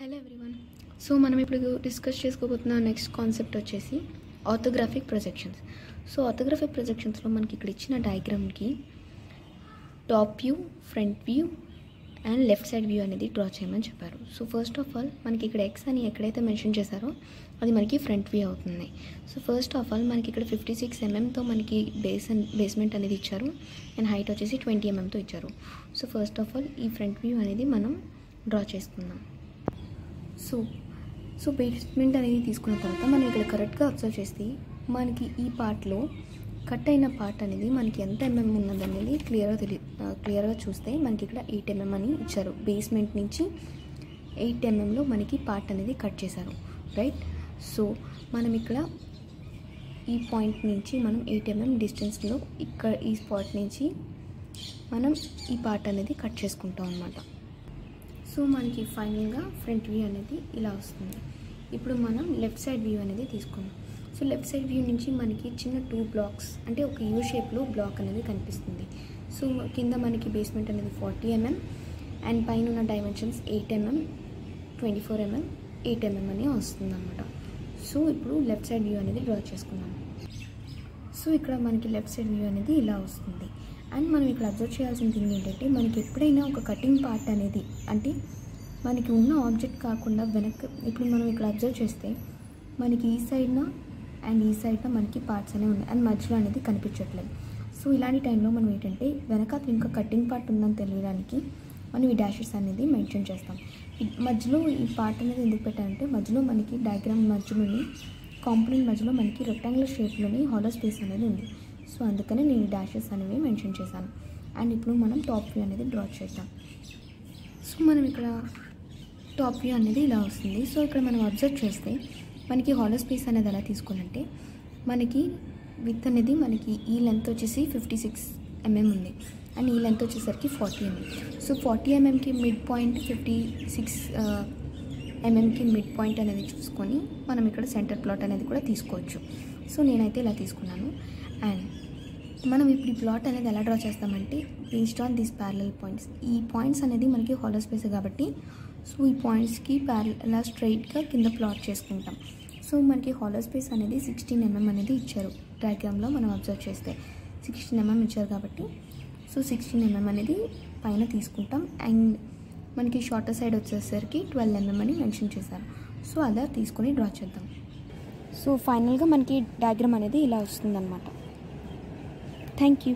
Hello everyone. So మనం ఇప్పుడు discuss చేసుకోబోతున్న నెక్స్ట్ కాన్సెప్ట్ వచ్చేసి ఆర్థోగ్రాఫిక్ ప్రొజెక్షన్స్. సో ఆర్థోగ్రాఫిక్ ప్రొజెక్షన్స్లో మనకి ఇక్కడ ఇచ్చిన డయాగ్రామ్కి top view, front view and left side view అనేది డ్రా చేయమని చెప్పారు. సో ఫస్ట్ ఆఫ్ ఆల్ మనకి ఇక్కడ ఎక్స్ అని ఎక్కడైతే మెన్షన్ చేశారో అది మనకి ఫ్రంట్ వ్యూ అవుతుంది. సో ఫస్ట్ ఆఫ్ ఆల్ మనకి ఇక్కడ 56 mm మనకి బేస్మెంట్ అనేది ఇచ్చారు అండ్ హైట్ వచ్చేసి 20 mm ఇచ్చారు. సో ఫస్ట్ ఆఫ్ ఆల్ ఈ ఫ్రంట్ వ్యూ అనేది మనం డ్రా చేసుకుందాం. సో బేస్మెంట్ అనేది తీసుకున్న తర్వాత మనం ఇక్కడ కరెక్ట్గా అబ్జర్వ్ చేస్తే మనకి ఈ పార్ట్లో కట్ అయిన పార్ట్ అనేది మనకి ఎంత ఎంఎం ఉన్నదనేది క్లియర్గా చూస్తే మనకి ఇక్కడ 8 mm అని ఇచ్చారు. బేస్మెంట్ నుంచి 8 mm మనకి పార్ట్ అనేది కట్ చేశారు, రైట్. సో మనం ఇక్కడ ఈ పాయింట్ నుంచి మనం 8 mm డిస్టెన్స్లో ఇక్కడ ఈ స్పాట్ నుంచి మనం ఈ పార్ట్ అనేది కట్ చేసుకుంటాం అన్నమాట. సో మనకి ఫైనల్గా ఫ్రంట్ వ్యూ అనేది ఇలా వస్తుంది. ఇప్పుడు మనం లెఫ్ట్ సైడ్ వ్యూ అనేది తీసుకున్నాం. సో లెఫ్ట్ సైడ్ వ్యూ నుంచి మనకి చిన్న 2 బ్లాక్స్ అంటే ఒక యూ షేప్లో బ్లాక్ అనేది కనిపిస్తుంది. సో కింద మనకి బేస్మెంట్ అనేది 40 mm అండ్ పైన ఉన్న డైమెన్షన్స్ 8 mm, 24 mm, 8 mm అని వస్తుంది అన్నమాట. సో ఇప్పుడు లెఫ్ట్ సైడ్ వ్యూ అనేది డ్రా చేసుకున్నాం. సో ఇక్కడ మనకి లెఫ్ట్ సైడ్ వ్యూ అనేది ఇలా వస్తుంది. అండ్ మనం ఇక్కడ అబ్జర్వ్ చేయాల్సిన థింగ్ ఏంటంటే మనకి ఎప్పుడైనా ఒక కటింగ్ పార్ట్ అనేది అంటే మనకి ఉన్న ఆబ్జెక్ట్ కాకుండా వెనక్కి ఇప్పుడు మనం ఇక్కడ అబ్జర్వ్ చేస్తే మనకి ఈ సైడ్న అండ్ ఈ సైడ్న మనకి పార్ట్స్ అనేవి ఉన్నాయి అండ్ మధ్యలో అనేది కనిపించట్లేదు. సో ఇలాంటి టైంలో మనం ఏంటంటే వెనకాల ఇంకా కటింగ్ పార్ట్ ఉందని తెలియడానికి మనం ఈ డాషెస్ అనేది మెన్షన్ చేస్తాం. మధ్యలో ఈ పార్ట్ అనేది ఎందుకు పెట్టాలంటే మధ్యలో మనకి డయాగ్రామ్ మధ్యలోని కాంపోనెంట్ మధ్యలో మనకి రెక్టాంగులర్ షేప్లోని హాలో స్పేస్ అనేది ఉంది. సో అందుకనే నేను డాషెస్ అనేవి మెన్షన్ చేశాను. అండ్ ఇప్పుడు మనం టాప్ వ్యూ అనేది డ్రా చేద్దాం. సో మనం ఇక్కడ టాప్ వ్యూ అనేది ఇలా వస్తుంది. సో ఇక్కడ మనం అబ్జర్వ్ చేస్తే మనకి హాలో స్పేస్ అనేది ఎలా తీసుకోవాలంటే మనకి విత్ అనేది మనకి ఈ లెంత్ వచ్చేసి 56 mm ఉంది అండ్ ఈ లెంత్ వచ్చేసరికి 40 mm. సో 40 mmకి మిడ్ పాయింట్ 56 mmకి మిడ్ పాయింట్ అనేది చూసుకొని మనం ఇక్కడ సెంటర్ ప్లాట్ అనేది కూడా తీసుకోవచ్చు. సో నేనైతే ఇలా తీసుకున్నాను. అండ్ మనం ఇప్పుడు ఈ ప్లాట్ అనేది ఎలా డ్రా చేస్తామంటే based on these parallel points. ఈ పాయింట్స్ అనేది మనకి హాలో స్పేస్ కాబట్టి సో ఈ పాయింట్స్కి ఇలా స్ట్రైట్గా కింద ప్లాట్ చేసుకుంటాం. సో మనకి హాలో స్పేస్ అనేది 16 mm అనేది ఇచ్చారు డయాగ్రామ్లో మనం అబ్జర్వ్ చేస్తే 16 mm ఇచ్చారు కాబట్టి సో 16 mm అనేది పైన తీసుకుంటాం. అండ్ మనకి షార్టర్ సైడ్ వచ్చేసరికి 12 mm అని మెన్షన్ చేశారు. సో అలా తీసుకొని డ్రా చేద్దాం. సో ఫైనల్గా మనకి డయాగ్రామ్ అనేది ఇలా వస్తుందన్నమాట. Thank you.